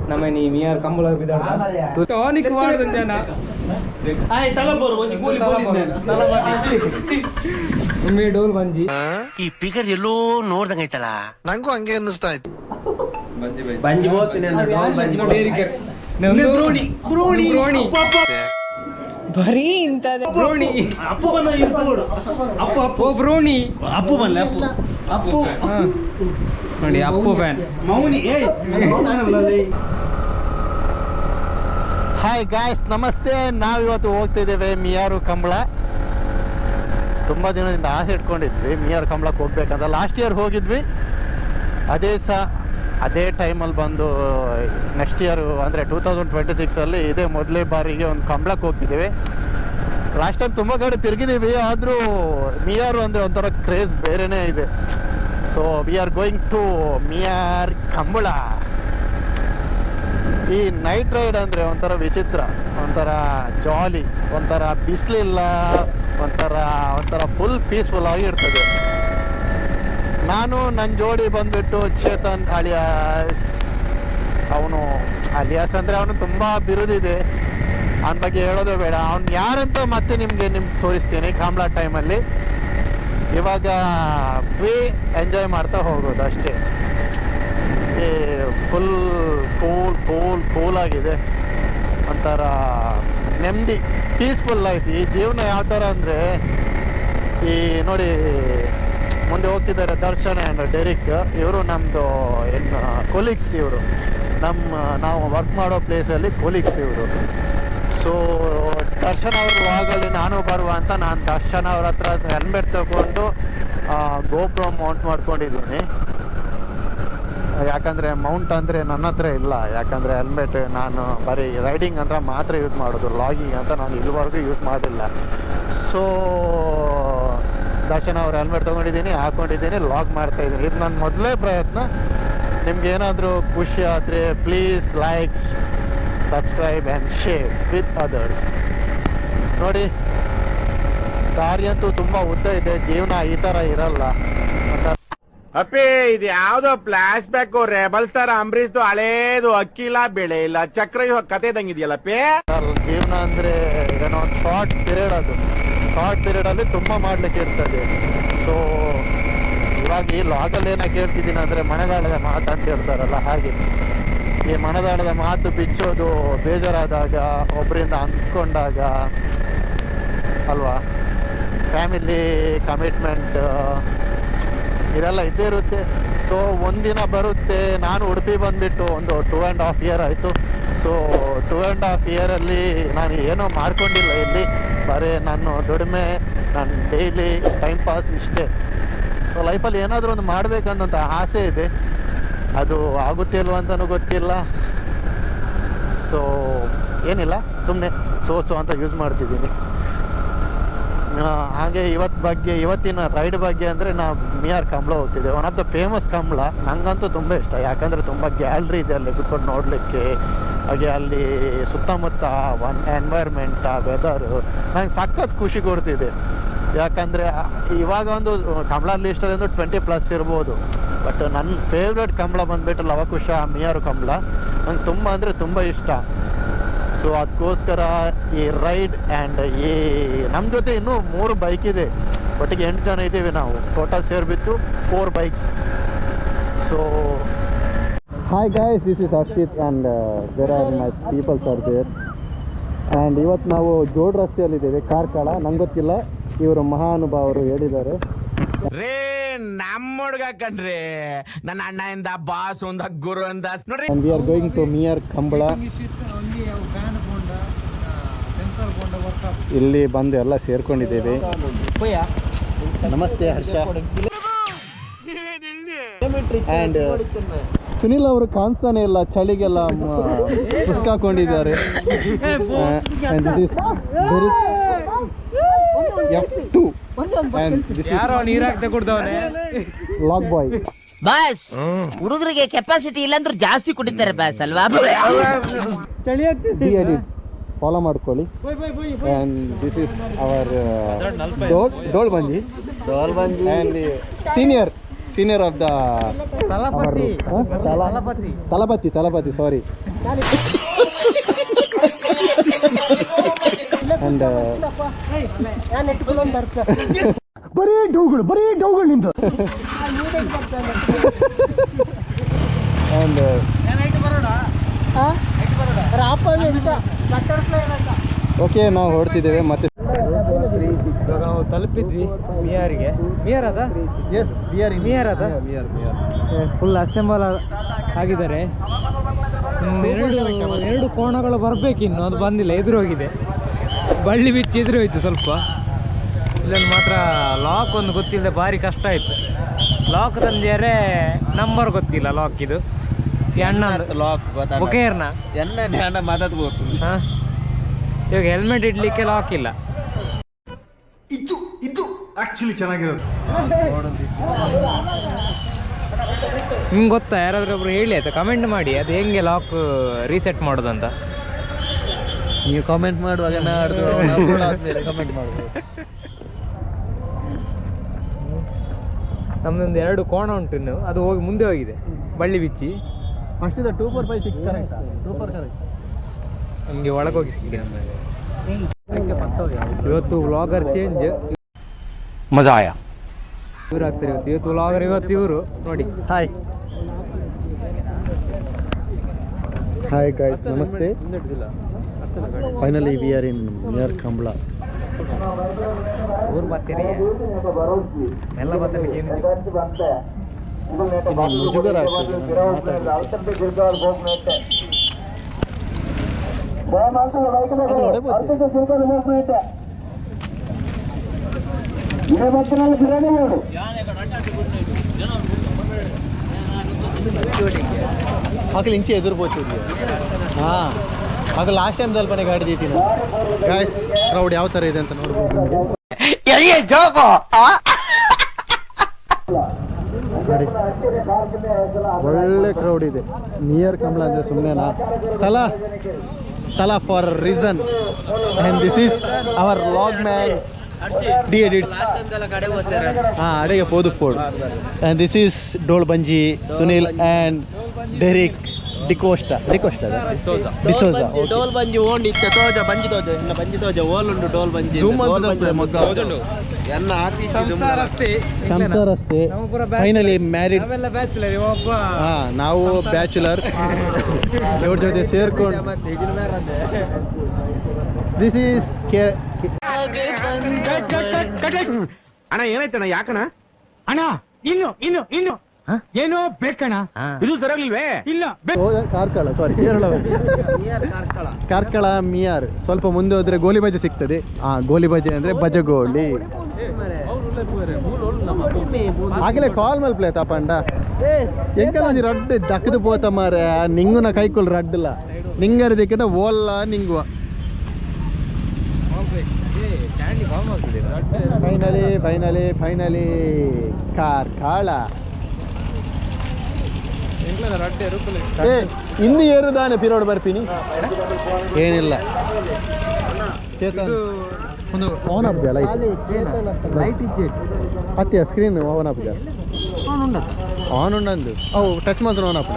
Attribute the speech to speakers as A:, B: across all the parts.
A: ನಮ್ಮನಿ ಮಿಯಾರ್ Kambala ಬಿದ್ದಾಡ tonic ಮಾಡ್ದಂತ ಜನ
B: ಆಯ್ ತಲಬೋರು ಒಂದು ಗೋಲಿ
A: ಒಮ್ಮೆ ಡೋಲ್ ಬಂಜಿ
C: ಈ ಫಿಗರ್ ಎಲ್ಲೋ ನೋಡ್ದಂಗ ಐತಲ್ಲ ನಂಗೂ ಹಂಗೆ ಅನ್ನಿಸ್ತಾ ಇತ್ತು
B: ಬಂಜಿ ಹೋಗ್ತೀನಿ
A: ಬ್ರೋಣಿ
D: ಬರೀ ಇಂಥದ್ದೇ
A: ಬ್ರೋಣಿ
B: ಅಪ್ಪು ಬಂದ ನೋಡು ಅಪ್ಪು ಅಪ್ಪು
A: ಓ ಬ್ರೋಣಿ
B: ಅಪ್ಪು ಬಲ್ಲ ಅಪ್ಪು ಅಪ್ಪು
A: ನೋಡಿ ಅಪ್ಪು ಫ್ಯಾನ್
B: ಮೌನಿ ಏಯ್
C: ಹಾಯ್ ಗಾಯ್ಸ್ ನಮಸ್ತೆ. ನಾವಿವತ್ತು ಹೋಗ್ತಿದ್ದೇವೆ ಮಿಯಾರು ಕಂಬಳ. ತುಂಬ ದಿನದಿಂದ ಆಸೆ ಇಟ್ಕೊಂಡಿದ್ವಿ ಮಿಯಾರು ಕಂಬಳಕ್ಕೆ ಹೋಗ್ಬೇಕಂತ. ಲಾಸ್ಟ್ ಇಯರ್ ಹೋಗಿದ್ವಿ, ಅದೇ ಟೈಮಲ್ಲಿ ಬಂದು ನೆಕ್ಸ್ಟ್ ಇಯರ್ ಅಂದರೆ 2026 ಇದೇ ಮೊದಲೇ ಬಾರಿಗೆ ಒಂದು ಕಂಬಳಕ್ಕೆ ಹೋಗ್ತಿದ್ದೀವಿ. ಲಾಸ್ಟ್ ಟೈಮ್ ತುಂಬ ಕಡೆ ತಿರುಗಿದ್ದೀವಿ, ಆದರೂ ಮಿಯಾರು ಅಂದರೆ ಒಂಥರ ಕ್ರೇಜ್ ಬೇರೆಯೇ ಇದೆ. So we are going to Miyar Kambala. ಈ ನೈಟ್ ರೈಡ್ ಅಂದರೆ ಒಂಥರ ವಿಚಿತ್ರ, ಒಂಥರ ಜಾಲಿ, ಒಂಥರ ಬಿಸಿಲಿಲ್ಲ, ಒಂಥರ ಫುಲ್ ಪೀಸ್ಫುಲ್ ಆಗಿರ್ತದೆ. ನಾನು ನನ್ನ ಜೋಡಿ ಬಂದುಬಿಟ್ಟು ಚೇತನ್ ಅಲಿಯಾಸ್. ಅವನು ಅಲಿಯಾಸ್ ಅಂದರೆ ಅವನು ತುಂಬ ಬಿರುದಿದೆ, ಅವನ ಬಗ್ಗೆ ಹೇಳೋದೇ ಬೇಡ. ಅವ್ನು ಯಾರಂತ ಮತ್ತೆ ನಿಮಗೆ ತೋರಿಸ್ತೀನಿ ಕಂಬಳ ಟೈಮಲ್ಲಿ. ಇವಾಗ ಎಂಜಾಯ್ ಮಾಡ್ತಾ ಹೋಗೋದು ಅಷ್ಟೇ. ಫುಲ್ ಕೂಲ್ ಆಗಿದೆ, ಒಂಥರ ನೆಮ್ಮದಿ, ಪೀಸ್ಫುಲ್ ಲೈಫ್. ಈ ಜೀವನ ಯಾವ ಥರ ಅಂದರೆ, ಈ ನೋಡಿ ಮುಂದೆ ಹೋಗ್ತಿದ್ದಾರೆ ದರ್ಶನ್ ಆ್ಯಂಡ್ ಡೆರಿಕ್. ಇವರು ನಮ್ಮದು ಏನು ಕೊಲೀಗ್ಸ್. ಇವರು ನಾವು ವರ್ಕ್ ಮಾಡೋ ಪ್ಲೇಸಲ್ಲಿ ಕೊಲೀಗ್ಸ್ ಇವರು. ಸೊ ದರ್ಶನ್ ಅವ್ರ ವಾಗಲ್ಲಿ ನಾನು ಬರುವ ಅಂತ ನಾನು ದರ್ಶನ್ ಅವ್ರ ಹತ್ರ ಹೆಲ್ಮೆಟ್ ತಗೊಂಡು ಗೋಪ್ರೋ ಮೌಂಟ್ ಮಾಡ್ಕೊಂಡಿದ್ದೀನಿ. ಯಾಕಂದರೆ ಮೌಂಟ್ ಅಂದರೆ ನನ್ನ ಹತ್ರ ಇಲ್ಲ, ಯಾಕಂದರೆ ಹೆಲ್ಮೆಟ್ ನಾನು ಬರೀ ರೈಡಿಂಗ್ ಅಂತ ಮಾತ್ರ ಯೂಸ್ ಮಾಡೋದು, ಲಾಗಿಂಗ್ ಅಂತ ನಾನು ಇಲ್ಲಿವರೆಗೂ ಯೂಸ್ ಮಾಡಿಲ್ಲ. ಸೊ ದರ್ಶನ್ ಅವ್ರ ಹೆಲ್ಮೆಟ್ ತೊಗೊಂಡಿದ್ದೀನಿ, ಹಾಕ್ಕೊಂಡಿದ್ದೀನಿ, ಲಾಗ್ ಮಾಡ್ತಾಯಿದ್ದೀನಿ. ಇದು ನನ್ನ ಮೊದಲೇ ಪ್ರಯತ್ನ. ನಿಮ್ಗೇನಾದರೂ ಖುಷಿ ಆದರೆ please like, subscribe and share with others. ನೋಡಿ, ದಾರಿ ಅಂತೂ ತುಂಬ ಉದ್ದ ಇದೆ, ಜೀವನ ಈ ಥರ ಇರಲ್ಲ ಅಂತ.
E: ಅಪ್ಪಿ ಇದು ಯಾವ್ದೋ ಫ್ಲಾಶ್ ಬ್ಯಾಕ್ ರೆಬಲ್ ಸ್ಟಾರ್ ಅಂಬರೀಶ್ದು ಹಳೇದು, ಅಕ್ಕಿಲ್ಲ ಬೆಳೆ ಇಲ್ಲ ಚಕ್ರವ್ಯೂಹ ಕತೆ ಇದಂಗಿದೆಯಲ್ಲಪ್ಪಿ.
C: ಜೀವನ ಅಂದರೆ ಏನೋ ಒಂದು ಶಾರ್ಟ್ ಪೀರಿಯಡ್, ಅದು ಶಾರ್ಟ್ ಪೀರಿಯಡಲ್ಲಿ ತುಂಬ ಮಾಡಲಿಕ್ಕೆ ಇರ್ತದೆ. ಸೊ ಇವಾಗ ಈ ಲಾಗಲ್ಲಿ ಏನಕ್ಕೆ ಹೇಳ್ತಿದ್ದೀನಿ ಅಂದರೆ, ಮನೆದಾಳದ ಮಾತು ಅಂತ ಹೇಳ್ತಾರಲ್ಲ ಹಾಗೆ. ಈ ಮನೆದಾಳದ ಮಾತು ಬಿಚ್ಚೋದು ಬೇಜಾರಾದಾಗ, ಒಬ್ಬರಿಂದ ಅಂದ್ಕೊಂಡಾಗ ಅಲ್ವಾ, ಫ್ಯಾಮಿಲಿ ಕಮಿಟ್ಮೆಂಟ್ ಇದೆಲ್ಲ ಇದ್ದೇ ಇರುತ್ತೆ. ಸೊ ಒಂದಿನ ಬರುತ್ತೆ. ನಾನು ಉಡುಪಿ ಬಂದುಬಿಟ್ಟು ಒಂದು 2.5 year ಆಯಿತು. ಸೊ 2.5 yeaರಲ್ಲಿ ನಾನು ಏನೋ ಮಾಡ್ಕೊಂಡಿಲ್ಲ ಇಲ್ಲಿ, ಬರೀ ನಾನು ದುಡಿಮೆ, ನನ್ನ ಡೈಲಿ ಟೈಮ್ ಪಾಸ್ ಇಷ್ಟೇ. ಸೊ ಲೈಫಲ್ಲಿ ಏನಾದರೂ ಒಂದು ಮಾಡಬೇಕನ್ನೋಂಥ ಆಸೆ ಇದೆ, ಅದು ಆಗುತ್ತೆ ಇಲ್ವ ಅಂತಲೂ ಗೊತ್ತಿಲ್ಲ. ಸೊ ಏನಿಲ್ಲ, ಸುಮ್ಮನೆ ಸೋ ಅಂತ ಯೂಸ್ ಮಾಡ್ತಿದ್ದೀನಿ. ಹಾಗೆ ಇವತ್ತಿನ ರೈಡ್ ಬಗ್ಗೆ ಅಂದರೆ, ನಾವು ಮಿಯಾರ್ ಕಂಬಳ ಹೋಗ್ತಿದ್ದೆ. One of the famous Kambala. ನನಗಂತೂ ತುಂಬ ಇಷ್ಟ, ಯಾಕಂದರೆ ತುಂಬ ಗ್ಯಾಲ್ರಿ ಇದೆ ಅಲ್ಲಿ ಕುತ್ಕೊಂಡು ನೋಡಲಿಕ್ಕೆ. ಹಾಗೆ ಅಲ್ಲಿ ಸುತ್ತಮುತ್ತ ಎನ್ವೈರ್ಮೆಂಟ್, ಆ ವೆದರು ನಂಗೆ ಸಖತ್ ಖುಷಿ ಕೊಡ್ತಿದೆ. ಯಾಕಂದರೆ ಇವಾಗ ಒಂದು ಕಂಬಳ ಲಿಸ್ಟಲ್ಲಿ ಒಂದು 20+ ಇರ್ಬೋದು, ಬಟ್ ನನ್ನ ಫೇವ್ರೇಟ್ ಕಂಬಳ ಬಂದುಬಿಟ್ಟು ಲವಕುಶ ಮಿಯಾರು ಕಂಬಳ. ನಂಗೆ ತುಂಬ ಅಂದರೆ ತುಂಬ ಇಷ್ಟ. ಸೊ ಅದಕ್ಕೋಸ್ಕರ ಈ ರೈಡ್. ಆ್ಯಂಡ್ ಈ ನಮ್ಮ ಜೊತೆ ಇನ್ನೂ 3 ಬೈಕ್ ಇದೆ, ಒಟ್ಟಿಗೆ 8 ಜನ ಇದ್ದೀವಿ ನಾವು. ಟೋಟಲ್ ಸೇರಿಬಿಟ್ಟು 4 bikes. So hi guys, this is Harshith and there are my peoples are there. And ಇವತ್ತು ನಾವು ಜೋಡ್ ರಸ್ತೆಯಲ್ಲಿದ್ದೇವೆ, ಕಾರ್ಕಳ. ನಂಗೆ ಗೊತ್ತಿಲ್ಲ, ಇವರು ಮಹಾನುಭಾವರು ಹೇಳಿದ್ದಾರೆ.
E: ರೇ ನಮ್ಮ ಹುಡುಗ ಕಣ್ರಿ, ನನ್ನ ಅಣ್ಣಯಿಂದ ಬಾಸ್ ಒಂದ ಗುರು ಅಂತ ನೋಡ್ರಿ.
C: We are going to Miyar Kambala. ಇಲ್ಲಿ ಬಂದು ಎಲ್ಲ ಸೇರ್ಕೊಂಡಿದ್ದೇವೆ. ನಮಸ್ತೆ ಹರ್ಷ. ಆ್ಯಂಡ್ ಸುನಿಲ್ ಅವರು ಕಾಣಿಸ್ತಾನೆ ಇಲ್ಲ, ಚಳಿಗೆಲ್ಲ ಮುಸ್ಕಾಕೊಂಡಿದ್ದಾರೆ. F2 log boy.
F: ಬಾಸ್, ಹುಡುಗರಿಗೆ ಕೆಪಾಸಿಟಿ ಇಲ್ಲಾಂದ್ರೂ ಜಾಸ್ತಿ ಕುಡಿತಾರೆ ಬಾಸ್ ಅಲ್ವಾ?
C: ಫಾಲೋ ಮಾಡ್ಕೊಳ್ಳಿ. ಆ್ಯಂಡ್ ದಿಸ್ ಇಸ್ ಅವರ್ ಡೋಲ್ ಬಂಜಿ and senior of the Thalapathy sorry. And ಬರೀ ಡೌಗಳು ನಿಂದು. ಆ್ಯಂಡ್ ಓಕೆ, ನಾವು ಹೊರಡ್ತಿದ್ದೇವೆ ಮತ್ತೆ.
A: ಇವಾಗ ನಾವು ತಲುಪಿದ್ವಿ ಮಿಯಾರಿಗೆ. ಮಿಯಾರ್ ಅದ?
C: ಎಸ್,
A: ಮಿಯಾರ್ ಅದ. ಫುಲ್ ಅಸೆಂಬಲ್ ಆಗಿದ್ದಾರೆ. ಎರಡು ಕೋಣಗಳು ಬರಬೇಕಿನ್ನು, ಅದು ಬಂದಿಲ್ಲ, ಎದುರೋಗಿದೆ. ಬಳ್ಳಿ ಬಿಚ್ಚಿ ಎದುರೋಯ್ತು ಸ್ವಲ್ಪ. ಇಲ್ಲೊಂದು ಮಾತ್ರ ಲಾಕ್ ಒಂದು ಗೊತ್ತಿಲ್ಲದೆ ಭಾರಿ ಕಷ್ಟ ಆಯಿತು. ಲಾಕ್ ತಂದಿದ್ದಾರೆ, ನಂಬರ್ ಗೊತ್ತಿಲ್ಲ ಲಾಕ್. ಇದು ಬುಕೇರ್ನ ಹಾಂ, ಇವಾಗ ಹೆಲ್ಮೆಟ್ ಇಡ್ಲಿಕ್ಕೆ ಲಾಕ್ ಇಲ್ಲ.
B: ಇದು ಆಕ್ಚುಲಿ ಚೆನ್ನಾಗಿರೋದು.
A: ನಿಮ್ಗೆ ಗೊತ್ತಾ? ಯಾರಾದ್ರೂ ಒಬ್ರು ಹೇಳಿ ಆಯ್ತಾ, ಕಮೆಂಟ್ ಮಾಡಿ ಅದು ಹೆಂಗೆ ಲಾಕ್ ರೀಸೆಟ್ ಮಾಡೋದಂತ.
C: ನೀವು ಕಾಮೆಂಟ್ ಮಾಡುವಾಗ ಕಮೆಂಟ್ ಮಾಡ್ಬೋದು.
A: ನಮ್ದೊಂದು 2 ಕೋಣ ಉಂಟು ಇನ್ನು, ಅದು ಹೋಗಿ ಮುಂದೆ ಹೋಗಿದೆ ಬಳ್ಳಿ ಬಿಚ್ಚಿ.
C: ಅಷ್ಟಿದೆ 2 4 5 6 ಕರೆಕ್ಟ್. 2 4 ಕರೆಕ್ಟ್.
A: ನಮಗೆ ಒಳಗೋಗಿ ಇವತ್ತು ವ್ಲಾಗರ್ ಚೇಂಜ್.
B: ಮಜಾ ಆಯಾ.
A: ಇವ್ರು ಆಗ್ತಾರೆ ಇವತ್ತು ವ್ಲಾಗರ್. ಇವತ್ತು ಇವರು ನೋಡಿ.
C: ಹಾಯ್ ಗಾಯ್ಸ್, ನಮಸ್ತೆ. Finally we are in near Kambala.
A: ಊರು ಬರ್ತೀರಿ ಎಲ್ಲ ಬರ್ತಾರೆ.
C: ಮುಜುಗರ ಆಕಲಿ ಇಂಚೆ ಎದುರ್ಬೋತಿದ್ವಿ. ಹಾಂ, ಆಗ ಲಾಸ್ಟ್ ಟೈಮ್ ದಲ್ಪನೆ ಗಾಡಿ ದೀತೀನಿ. ಗಾಯ್ಸ್, ಕ್ರೌಡ್ ಯಾವ ಥರ ಇದೆ ಅಂತ ನೋಡ್ಬೋದು. ಒಳ್ಳೆ ಕ್ರೌಡ್ ಇದೆ. ನಿಯರ್ ಕಂಬಳ ಅಂದರೆ ಸುಮ್ಮನೆನಾ? ತಲಾ for reason. And this is our vlog man the edits. ಹಾಂ, ಅಡೆಗೆ ಪೋದು. ಆ್ಯಂಡ್ ದಿಸ್ ಈಸ್ ಡೋಲ್ ಬಂಜಿ ಸುನಿಲ್ ಆ್ಯಂಡ್ ಡೆರಿಕ್ ಡಿಸೋಜಾ.
B: ಡೋಲ್ ಬಂಜಿ ಓಂಡಿ ತೋಜ ಬಂಜಿ ತೋಜ ಇನ್ನ ಬಂಜಿ ತೋಜ ಓಲುಂಡು ಡೋಲ್ ಬಂಜಿ
C: ಸಂಸಾರಸ್ತೆ. Finally married. ಹಾಂ, ನಾವು ಬ್ಯಾಚುಲರ್. ಇವ್ರ ಜೊತೆ ಸೇರ್ಕೊಂಡು ದಿಸ್ ಈಸ್
E: ಅಣ್ಣ ಏನಾಯ್ತಣ್ಣ? ಯಾಕಣ್ಣ?
A: ಅಣ್ಣ ಇನ್ನು ಏನೋ ಬೇಕಣ್ಣ.
E: ಇದು ಸರಿಯಾಗ್ಲಿಲ್ವೇ?
A: ಇಲ್ಲ
C: ಕಾರ್ಕಳ, ಸಾರಿ ಕಾರ್ಕಳ ಮಿಯಾರ್. ಸ್ವಲ್ಪ ಮುಂದೆ ಹೋದ್ರೆ ಗೋಲಿ ಬಜೆ ಸಿಗ್ತದೆ. ಗೋಲಿ ಬಜೆ ಅಂದ್ರೆ ಬಜಗೋಳಿ. ಆಗಲೇ ಕಾಲ್ ಮಲ್ಪ್ಲೇ ತಪಂಡ ಎಂಕಲ್ ಒಂಜಿ ರಡ್ಡು ದಕ್ಕದು ಪೋತ ಮಾರೆ. ನಿಂಗುನ ಕೈಕೊಲ್ ರಡ್ಡಲ್ಲ ನಿಂಗರದಿಕ್ಕಿಂತ ಓಲ್ಲ ನಿಂಗುವ. ಫೈನಲಿ ಕಾರ್ಕಳ. ಇಂದು ಏರುದಾನೆ ಪಿರೋಡ್ ಬರ್ತೀನಿ. ಏನಿಲ್ಲ, ಚೇತನ್ ಒಂದು ಆನ್ ಆಪ್ ಲೈಟ್ ಹತ್ತಿಯ ಸ್ಕ್ರೀನ್ ಆನ್ ಆಪ್ ಆನ್ ಉಂಡು. ಅವು ಟಚ್ ಮಾತ್ರ ಆನ್ ಆಪ್.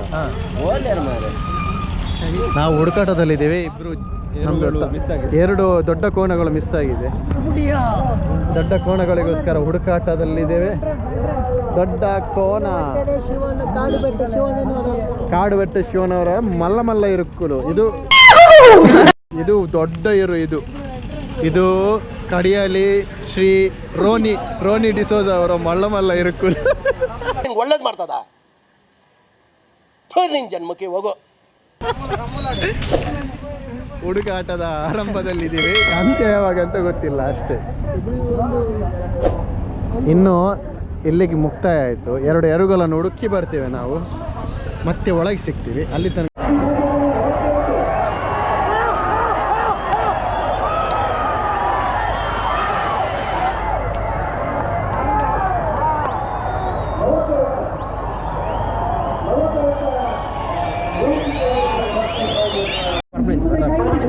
C: ನಾವು ಹುಡುಕಾಟದಲ್ಲಿದ್ದೇವೆ. ಇಬ್ರು ಎರಡು ದೊಡ್ಡ ಕೋಣಗಳು ಮಿಸ್ ಆಗಿದೆ. ದೊಡ್ಡ ಕೋಣಗಳಿಗೋಸ್ಕರ ಹುಡುಕಾಟದಲ್ಲಿದ್ದೇವೆ. ದೊಡ್ಡ ಕೋಣ ಕಾಡುಬೆಟ್ಟ ಶಿವನವರ ಮಲ್ಲ ಇರುಕ್ಕುಲು. ಇದು ದೊಡ್ಡ ಇದು ಕಡಿಯಾಲಿ ಶ್ರೀ ರೋನಿ ಡಿಸೋಜ ಅವರ ಮಲ್ಲ ಇರುಕ್ಕುಲು.
F: ಒಳ್ಳೇದ್ ಮಾಡ್ತದ ಜನ್ಮಕ್ಕೆ ಹೋಗೋ.
C: ಹುಡುಕಾಟದ ಆರಂಭದಲ್ಲಿದ್ದೀವಿ, ಅಂತ್ಯ ಯಾವಾಗ ಅಂತ ಗೊತ್ತಿಲ್ಲ ಅಷ್ಟೇ. ಇನ್ನು ಇಲ್ಲಿಗೆ ಮುಕ್ತಾಯ ಆಯಿತು. 2 ಎರುಗಳನ್ನು ಹುಡುಕಿ ಬರ್ತೇವೆ ನಾವು, ಮತ್ತೆ ಒಳಗೆ ಸಿಗ್ತೀವಿ. ಅಲ್ಲಿ ತನಕ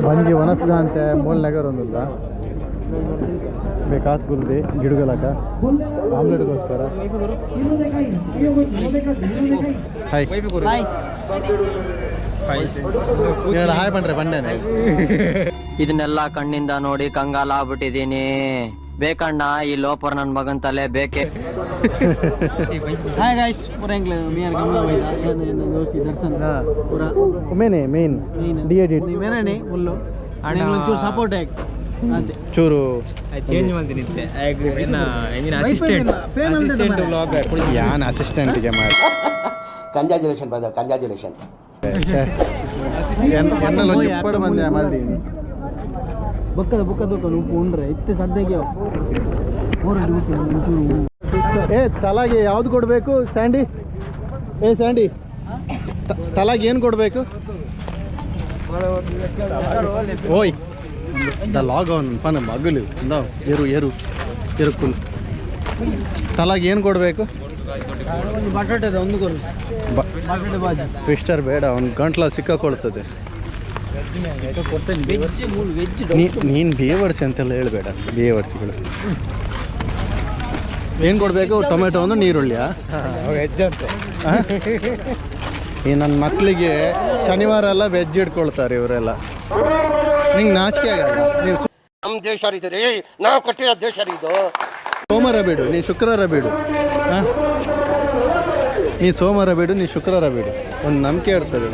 C: ಬಂಜಿ ವನಸ್ದ అంతే మూల దగ్గర ఉందా ಬೇಕಾದ ಗುಲ್ದಿ ಗಿಡಗಳಕ ಆಮ್ಲೆಟ್ಗೋಸ್ಕರ ಹಾಯ್ ಹಾಯ್ ಬನ್ರಿ ಬಂದೇನೆ.
G: ಇದನ್ನೆಲ್ಲ ಕಣ್ಣಿಂದ ನೋಡಿ ಕಂಗಾಲಾಗ್ಬಿಟ್ಟಿದೀನಿ. ಬೇಕಣ್ಣ ಈ ಲೋಪರ್ ನನ್ ಮಗನ್ ತಲೆ ಬೇಕೆ.
B: हाय गाइस पूरा इंग्लिश मियार गमला वैदा ನನ್ನ ದೋಸ್ತಿ ದರ್ಶನ್ ಪೂರಾ
C: ಮೇನ್ ಡಿ ಎಡಿಟ್
B: ಮೇನೇ ಫುಲ್ಲು आणि ಒಂಚೂರು ಸಪೋರ್ಟ್ ಆಗಿ ಅದೇ
C: ಚೂರು
A: ಚೇಂಜ್ ಮಾಡ್ತೀನಿ ಎಂಜಿನ ಅಸಿಸ್ಟೆಂಟ್ ಬ್ಲಾಗರ್
C: ಯಾನ್ ಅಸಿಸ್ಟೆಂಟ್ಗೆ ಮಾಡಿ
F: ಕಂಗ್ರಾಚುಲೇಷನ್ ಬ್ರದರ್, ಕಂಗ್ರಾಚುಲೇಷನ್.
C: ಎನ್ನಲ್ಲ ಇಪ್ಪಡು ಬಂದೆ ಮಲ್ದಿ
B: ಬುಕ್ಕದ ಉಪ್ಪು ಉಂಡ್ರೆ ಇತ್ತೆ ಸದ್ಯಕ್ಕೆ
C: ಏ ತಲಾಗೆ ಯಾವ್ದು ಕೊಡಬೇಕು ಸ್ಯಾಂಡಿ? ಸ್ಯಾಂಡಿ ತಲಾಗೆ ಏನು ಕೊಡಬೇಕು? ಓಯ್ ದ ಲಾಗ್ ಅವನ್ ಪನ ಮಗಲು ಏರು ಕುಲ್ ತಲಾಗೆ ಏನು ಕೊಡಬೇಕು?
B: ಬಟಾಟೆ ಒಂದು ಕೊಡು, ಬಟಾಟೆ ಬಾಜಿ
C: ಟ್ವಿಸ್ಟರ್ ಬೇಡ, ಅವ್ನು ಗಂಟ್ಲ ಸಿಕ್ಕಾಕೊಳ್ತದೆ. ನೀನು ಬೇವರ್ಸಿ ಅಂತೆಲ್ಲ ಹೇಳಬೇಡ, ಬೇವರ್ಸಿಗಳು. ಏನು ಕೊಡಬೇಕು? ಟೊಮೆಟೊ ಒಂದು ನೀರುಳ್ಳಿಯಾ? ಈ ನನ್ನ ಮಕ್ಕಳಿಗೆ ಶನಿವಾರ ಎಲ್ಲ ವೆಜ್ ಇಟ್ಕೊಳ್ತಾರೆ ಇವರೆಲ್ಲ. ನಿಂಗೆ ನಾಚಿಕೆ ಆಗಲ್ಲ? ನೀವು
F: ನಮ್ಮ ದೇಶ ಇದು ರೀ, ನಾವು ಕಟ್ಟಿರೋ ದೇಶ ಇದು.
C: ಸೋಮವಾರ ಬಿಡು, ನೀ ಶುಕ್ರವಾರ ಬಿಡು. ನೀ ಸೋಮವಾರ ಬಿಡು, ನೀ ಶುಕ್ರವಾರ ಬಿಡು. ಒಂದು ನಂಬಿಕೆ ಇರ್ತದೆ.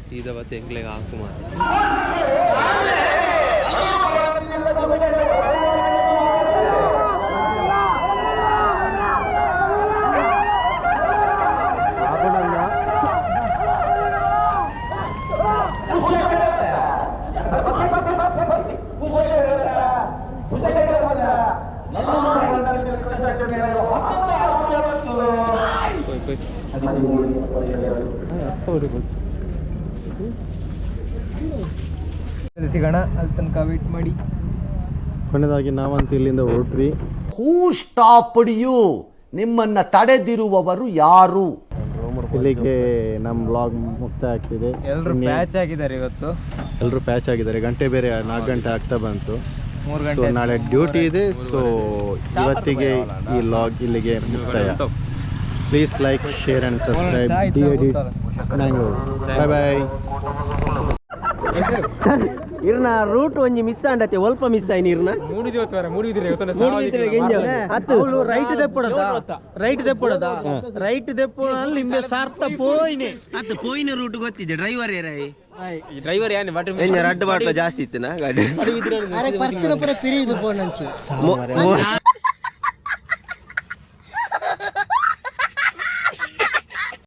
A: ಸೀದಾ ಬತ್ತೆ ಎಂಗ್ಲೆಗೆ ಹಾಕು ಮಾಡಿ. ಸಿಗೋಣ, ಅಲ್ಲಿ ತನಕ ವೇಟ್ ಮಾಡಿ.
C: ಕೊನೆಯದಾಗಿ ನಾವಂತೂ ಇಲ್ಲಿಂದ ಹೊರಟ್ವಿ.
H: ಹೂ ಸ್ಟಾಪ್ಡ್ ಯು? ನಿಮ್ಮನ್ನ ತಡೆದಿರುವವರು ಯಾರು?
C: ಇಲ್ಲಿಗೆ ನಮ್ಮ ಬ್ಲಾಗ್ ಮುಕ್ತಾಯ ಆಗ್ತಿದೆ.
A: ಎಲ್ಲರೂ ಪ್ಯಾಚ್ ಆಗಿದ್ದಾರೆ ಇವತ್ತು.
C: ಎಲ್ಲರೂ ಪ್ಯಾಚ್ ಆಗಿದ್ದಾರೆ. ಗಂಟೆ ಬೇರೆ 4 ಗಂಟೆ ಆಗ್ತಾ ಬಂತು.
A: 3
C: ಸೊ
A: ಗಂಟೆ
C: ನಾಳೆ ಡ್ಯೂಟಿ ಇದೆ. ಸೊ ಇವತ್ತಿಗೆ ಈ ಲಾಗ್ ಇಲ್ಲಿಗೆ ಮುಕ್ತಾಯ. Please like, share and subscribe the edits Mangalore. Bye bye.
B: ಇರ್ನ ರೂಟ್ ಒಂಜಿ ಮಿಸ್ ಆಂಡತೆ ಒಲ್ಪ ಮಿಸ್ ಆಯ್ನಿ ಇರ್ನ ರೈಟ್ ದೆಪ್ಪುಡ ನಿಂಬೆ ಸಾರ್ಥ ಪೋಯ್ನೆ ಅತ್ತ ಪೋಯ್ನ ರೂಟ್ ಗೊತ್ತಿದೆ. ಡ್ರೈವರ್ ರಡ್ಡು ಬಾಟ್ಲ ಜಾಸ್ತಿ ಇತ್ತು ನಾ ಗಾಡಿ.